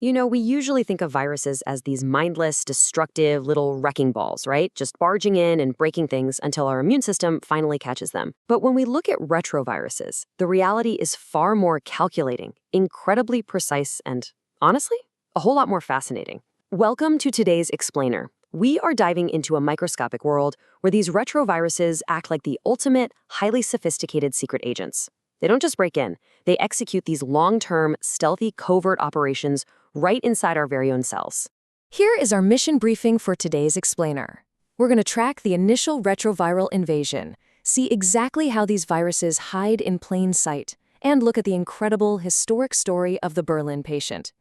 We usually think of viruses as these mindless, destructive little wrecking balls, right? Just barging in and breaking things until our immune system finally catches them. But when we look at retroviruses, the reality is far more calculating, incredibly precise, and honestly, a whole lot more fascinating. Welcome to today's Explainer. We are diving into a microscopic world where these retroviruses act like the ultimate, highly sophisticated secret agents. They don't just break in, they execute these long-term, stealthy, covert operations right inside our very own cells. Here is our mission briefing for today's Explainer. We're going to track the initial retroviral invasion, see exactly how these viruses hide in plain sight, and look at the incredible historic story of the Berlin patient.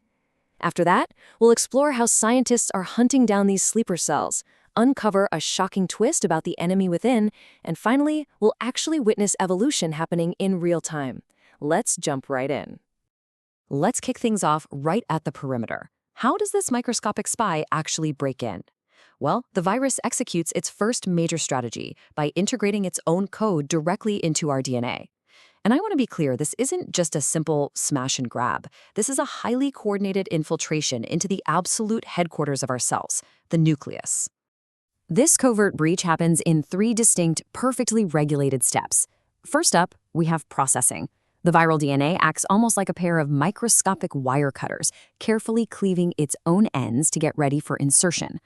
After that, we'll explore how scientists are hunting down these sleeper cells, uncover a shocking twist about the enemy within, and finally, we'll actually witness evolution happening in real time. Let's jump right in. Let's kick things off right at the perimeter. How does this microscopic spy actually break in? Well, the virus executes its first major strategy by integrating its own code directly into our DNA. And I want to be clear, this isn't just a simple smash and grab. This is a highly coordinated infiltration into the absolute headquarters of our cells, the nucleus. This covert breach happens in 3 distinct, perfectly regulated steps. First up, we have processing. The viral DNA acts almost like a pair of microscopic wire cutters, carefully cleaving its own ends to get ready for insertion.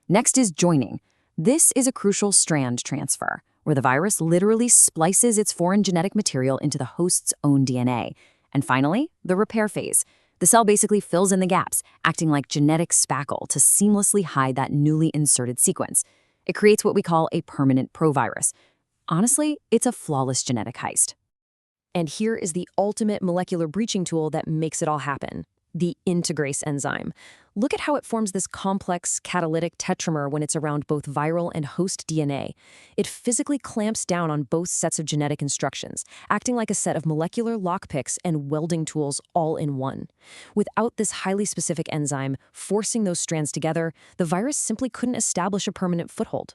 Next is joining. This is a crucial strand transfer, where the virus literally splices its foreign genetic material into the host's own DNA. And finally, the repair phase. The cell basically fills in the gaps, acting like genetic spackle to seamlessly hide that newly inserted sequence. It creates what we call a permanent provirus. Honestly, it's a flawless genetic heist. And here is the ultimate molecular breaching tool that makes it all happen, the integrase enzyme. Look at how it forms this complex catalytic tetramer when it's around both viral and host DNA. It physically clamps down on both sets of genetic instructions, acting like a set of molecular lockpicks and welding tools all in one. Without this highly specific enzyme forcing those strands together, the virus simply couldn't establish a permanent foothold.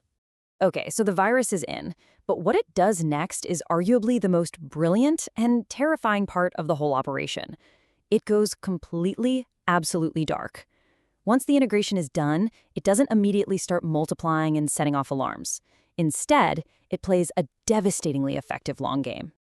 Okay, so the virus is in, but what it does next is arguably the most brilliant and terrifying part of the whole operation. It goes completely, absolutely dark. Once the integration is done, it doesn't immediately start multiplying and setting off alarms. Instead, it plays a devastatingly effective long game.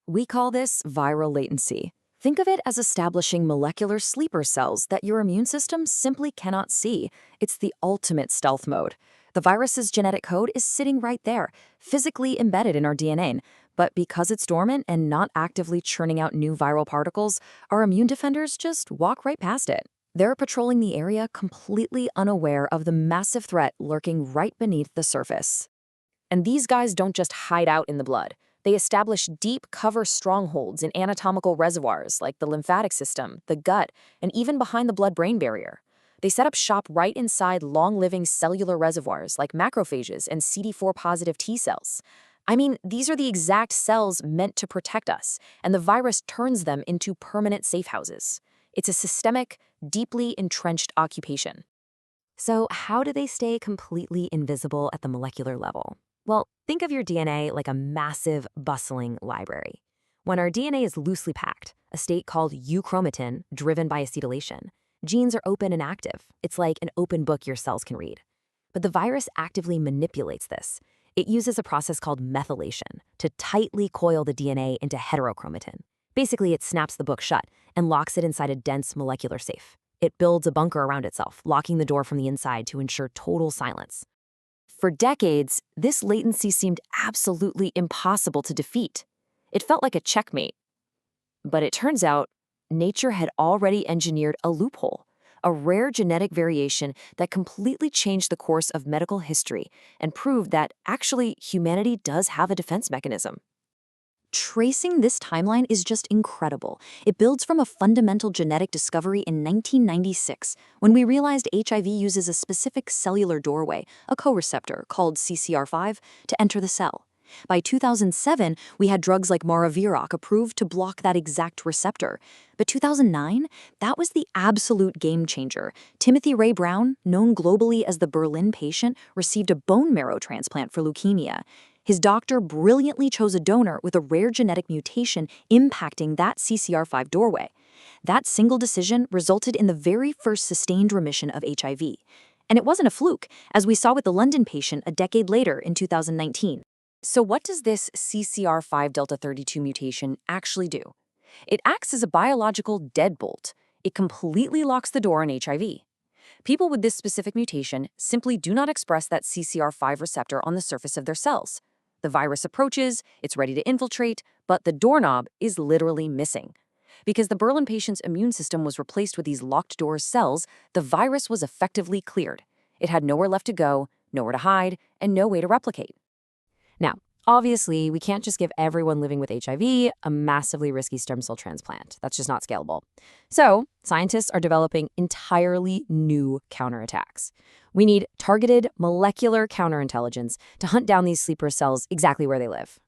We call this viral latency. Think of it as establishing molecular sleeper cells that your immune system simply cannot see. It's the ultimate stealth mode. The virus's genetic code is sitting right there, physically embedded in our DNA. But because it's dormant and not actively churning out new viral particles, our immune defenders just walk right past it. They're patrolling the area completely unaware of the massive threat lurking right beneath the surface. And these guys don't just hide out in the blood. They establish deep cover strongholds in anatomical reservoirs like the lymphatic system, the gut, and even behind the blood-brain barrier. They set up shop right inside long-living cellular reservoirs like macrophages and CD4-positive T cells. I mean, these are the exact cells meant to protect us, and the virus turns them into permanent safe houses. It's a systemic, deeply entrenched occupation. So how do they stay completely invisible at the molecular level? Well, think of your DNA like a massive, bustling library. When our DNA is loosely packed, a state called euchromatin, driven by acetylation, genes are open and active. It's like an open book your cells can read. But the virus actively manipulates this. It uses a process called methylation to tightly coil the DNA into heterochromatin. Basically, it snaps the book shut and locks it inside a dense molecular safe. It builds a bunker around itself, locking the door from the inside to ensure total silence. For decades, this latency seemed absolutely impossible to defeat. It felt like a checkmate. But it turns out, nature had already engineered a loophole, a rare genetic variation that completely changed the course of medical history and proved that actually humanity does have a defense mechanism. Tracing this timeline is just incredible. It builds from a fundamental genetic discovery in 1996, when we realized HIV uses a specific cellular doorway, a co-receptor called CCR5, to enter the cell. By 2007, we had drugs like Maraviroc approved to block that exact receptor. But 2009, that was the absolute game changer. Timothy Ray Brown, known globally as the Berlin patient, received a bone marrow transplant for leukemia. His doctor brilliantly chose a donor with a rare genetic mutation impacting that CCR5 doorway. That single decision resulted in the very first sustained remission of HIV. And it wasn't a fluke, as we saw with the London patient a decade later in 2019. So what does this CCR5 delta 32 mutation actually do? It acts as a biological deadbolt. It completely locks the door on HIV. People with this specific mutation simply do not express that CCR5 receptor on the surface of their cells. The virus approaches, it's ready to infiltrate, but the doorknob is literally missing. Because the Berlin patient's immune system was replaced with these locked door cells, the virus was effectively cleared. It had nowhere left to go, nowhere to hide, and no way to replicate. Now, obviously, we can't just give everyone living with HIV a massively risky stem cell transplant. That's just not scalable. So, scientists are developing entirely new counterattacks. We need targeted molecular counterintelligence to hunt down these sleeper cells exactly where they live.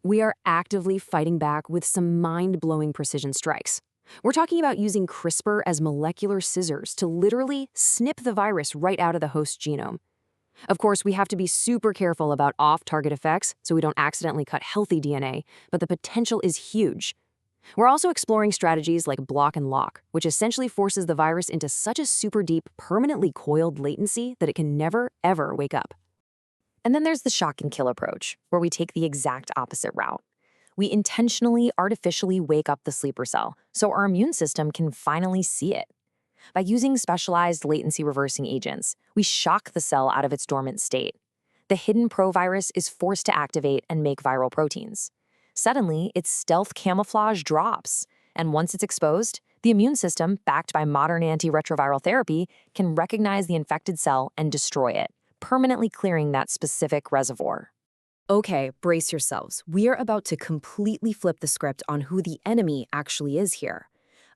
We are actively fighting back with some mind-blowing precision strikes. We're talking about using CRISPR as molecular scissors to literally snip the virus right out of the host genome. Of course, we have to be super careful about off-target effects so we don't accidentally cut healthy DNA, but the potential is huge. We're also exploring strategies like block and lock, which essentially forces the virus into such a super deep, permanently coiled latency that it can never, ever wake up. And then there's the shock and kill approach, where we take the exact opposite route. We intentionally, artificially wake up the sleeper cell so our immune system can finally see it. By using specialized latency reversing agents, we shock the cell out of its dormant state. The hidden provirus is forced to activate and make viral proteins. Suddenly, its stealth camouflage drops, and once it's exposed, the immune system, backed by modern antiretroviral therapy, can recognize the infected cell and destroy it, permanently clearing that specific reservoir. Okay, brace yourselves. We're about to completely flip the script on who the enemy actually is here.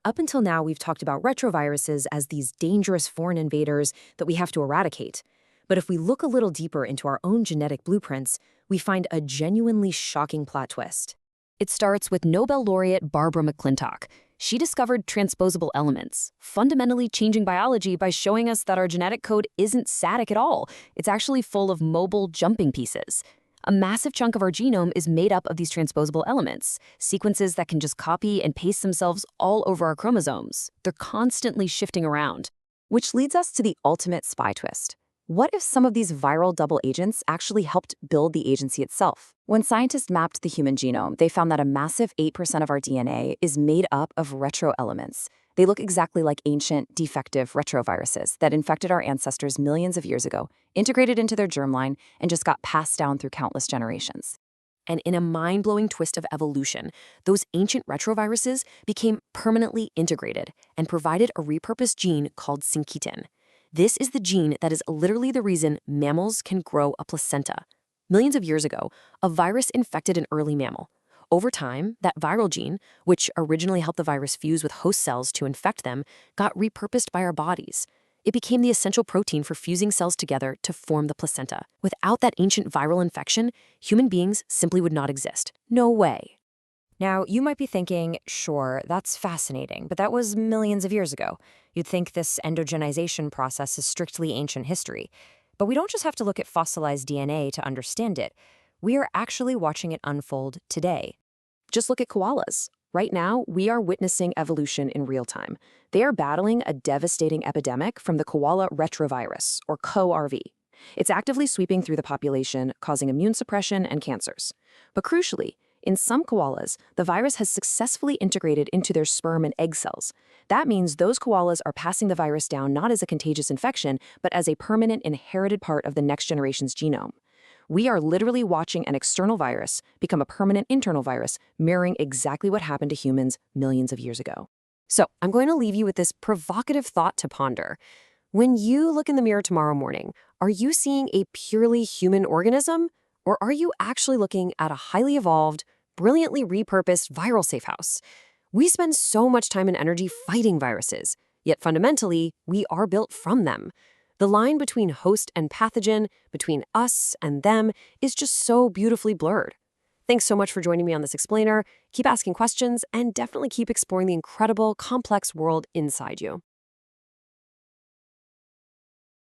Up until now, we've talked about retroviruses as these dangerous foreign invaders that we have to eradicate. But if we look a little deeper into our own genetic blueprints, we find a genuinely shocking plot twist. It starts with Nobel laureate Barbara McClintock. She discovered transposable elements, fundamentally changing biology by showing us that our genetic code isn't static at all. It's actually full of mobile jumping pieces. A massive chunk of our genome is made up of these transposable elements, sequences that can just copy and paste themselves all over our chromosomes. They're constantly shifting around. Which leads us to the ultimate spy twist. What if some of these viral double agents actually helped build the agency itself? When scientists mapped the human genome, they found that a massive 8% of our DNA is made up of retroelements. They look exactly like ancient, defective retroviruses that infected our ancestors millions of years ago, integrated into their germline, and just got passed down through countless generations. And in a mind-blowing twist of evolution, those ancient retroviruses became permanently integrated and provided a repurposed gene called syncytin. This is the gene that is literally the reason mammals can grow a placenta. Millions of years ago, a virus infected an early mammal. Over time, that viral gene, which originally helped the virus fuse with host cells to infect them, got repurposed by our bodies. It became the essential protein for fusing cells together to form the placenta. Without that ancient viral infection, human beings simply would not exist. No way. Now, you might be thinking, sure, that's fascinating, but that was millions of years ago. You'd think this endogenization process is strictly ancient history. But we don't just have to look at fossilized DNA to understand it. We are actually watching it unfold today. Just look at koalas. Right now, we are witnessing evolution in real time. They are battling a devastating epidemic from the koala retrovirus, or CoRV. It's actively sweeping through the population, causing immune suppression and cancers. But crucially, in some koalas, the virus has successfully integrated into their sperm and egg cells. That means those koalas are passing the virus down not as a contagious infection, but as a permanent inherited part of the next generation's genome. We are literally watching an external virus become a permanent internal virus, mirroring exactly what happened to humans millions of years ago. So, I'm going to leave you with this provocative thought to ponder. When you look in the mirror tomorrow morning, are you seeing a purely human organism? Or are you actually looking at a highly evolved, brilliantly repurposed viral safe house? We spend so much time and energy fighting viruses, yet fundamentally, we are built from them. The line between host and pathogen, between us and them, is just so beautifully blurred. Thanks so much for joining me on this explainer. Keep asking questions and definitely keep exploring the incredible, complex world inside you.